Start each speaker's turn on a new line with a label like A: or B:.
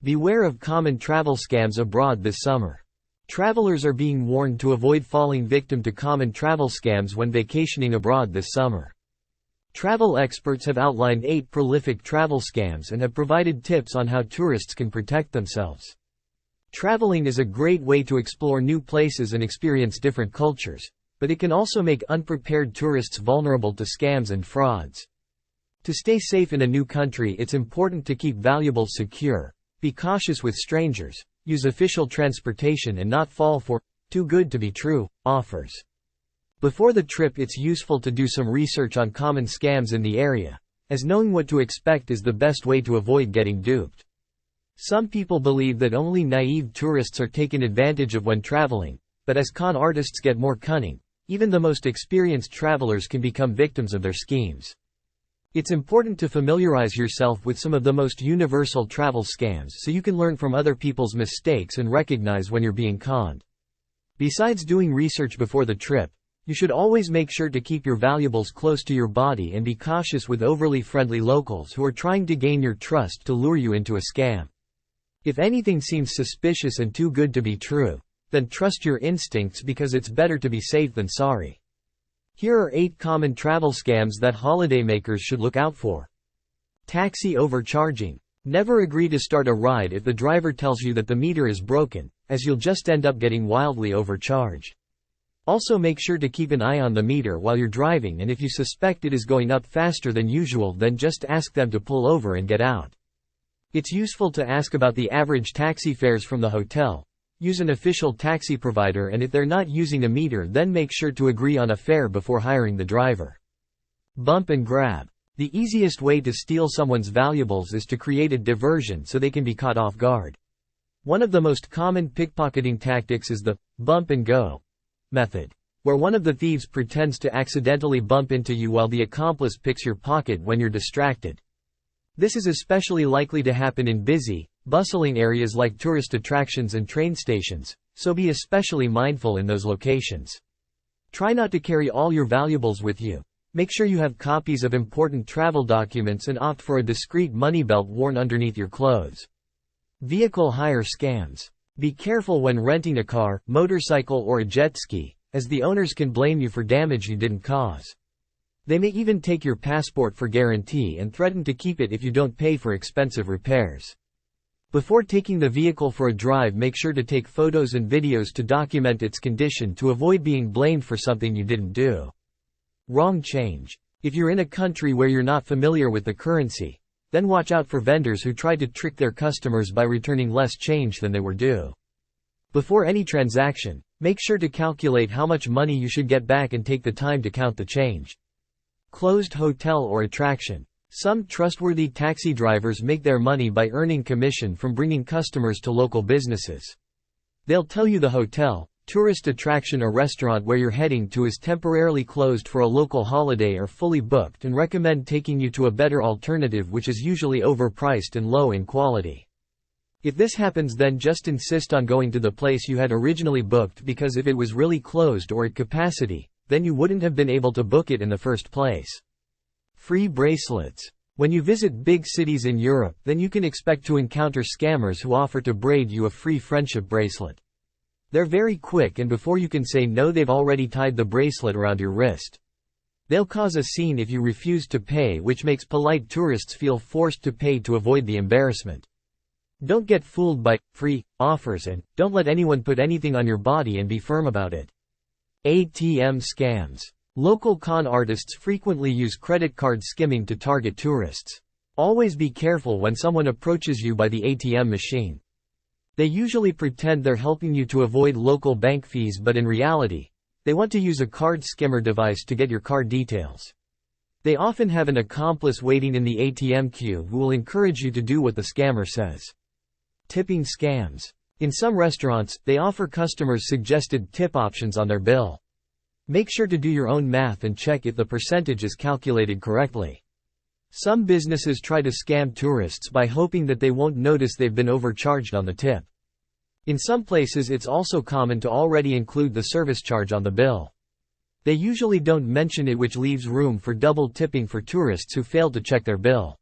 A: Beware of common travel scams abroad this summer. Travelers are being warned to avoid falling victim to common travel scams when vacationing abroad this summer. Travel experts have outlined 8 prolific travel scams and have provided tips on how tourists can protect themselves. Traveling is a great way to explore new places and experience different cultures, but it can also make unprepared tourists vulnerable to scams and frauds. To stay safe in a new country, it's important to keep valuables secure, be cautious with strangers, use official transportation and not fall for too good to be true offers. Before the trip, it's useful to do some research on common scams in the area, as knowing what to expect is the best way to avoid getting duped. Some people believe that only naive tourists are taken advantage of when traveling, but as con artists get more cunning, even the most experienced travelers can become victims of their schemes. It's important to familiarize yourself with some of the most universal travel scams so you can learn from other people's mistakes and recognize when you're being conned. Besides doing research before the trip, you should always make sure to keep your valuables close to your body and be cautious with overly friendly locals who are trying to gain your trust to lure you into a scam. If anything seems suspicious and too good to be true, then trust your instincts because it's better to be safe than sorry. Here are 8 common travel scams that holidaymakers should look out for. Taxi overcharging. Never agree to start a ride if the driver tells you that the meter is broken, as you'll just end up getting wildly overcharged. Also, make sure to keep an eye on the meter while you're driving, and if you suspect it is going up faster than usual, then just ask them to pull over and get out. It's useful to ask about the average taxi fares from the hotel. Use an official taxi provider, and if they're not using a meter, then make sure to agree on a fare before hiring the driver. Bump and grab. The easiest way to steal someone's valuables is to create a diversion so they can be caught off guard. One of the most common pickpocketing tactics is the bump and go method, where one of the thieves pretends to accidentally bump into you while the accomplice picks your pocket when you're distracted. This is especially likely to happen in busy, bustling areas like tourist attractions and train stations, so be especially mindful in those locations. Try not to carry all your valuables with you. Make sure you have copies of important travel documents and opt for a discreet money belt worn underneath your clothes. Vehicle hire scams. Be careful when renting a car, motorcycle or a jet ski, as the owners can blame you for damage you didn't cause. They may even take your passport for guarantee and threaten to keep it if you don't pay for expensive repairs. Before taking the vehicle for a drive, make sure to take photos and videos to document its condition to avoid being blamed for something you didn't do. Wrong change. If you're in a country where you're not familiar with the currency, then watch out for vendors who try to trick their customers by returning less change than they were due. Before any transaction, make sure to calculate how much money you should get back and take the time to count the change. Closed hotel or attraction. Some trustworthy taxi drivers make their money by earning commission from bringing customers to local businesses. They'll tell you the hotel, tourist attraction or restaurant where you're heading to is temporarily closed for a local holiday or fully booked, and recommend taking you to a better alternative, which is usually overpriced and low in quality. If this happens, then just insist on going to the place you had originally booked, because if it was really closed or at capacity, then you wouldn't have been able to book it in the first place. Free bracelets. When you visit big cities in Europe, then you can expect to encounter scammers who offer to braid you a free friendship bracelet. They're very quick, and before you can say no, they've already tied the bracelet around your wrist. They'll cause a scene if you refuse to pay, which makes polite tourists feel forced to pay to avoid the embarrassment. Don't get fooled by free offers, and don't let anyone put anything on your body, and be firm about it. ATM scams. Local con artists frequently use credit card skimming to target tourists. Always be careful when someone approaches you by the ATM machine. They usually pretend they're helping you to avoid local bank fees, but in reality, they want to use a card skimmer device to get your card details. They often have an accomplice waiting in the ATM queue who will encourage you to do what the scammer says. Tipping scams. In some restaurants, they offer customers suggested tip options on their bill. Make sure to do your own math and check if the percentage is calculated correctly. Some businesses try to scam tourists by hoping that they won't notice they've been overcharged on the tip. In some places, it's also common to already include the service charge on the bill. They usually don't mention it, which leaves room for double tipping for tourists who fail to check their bill.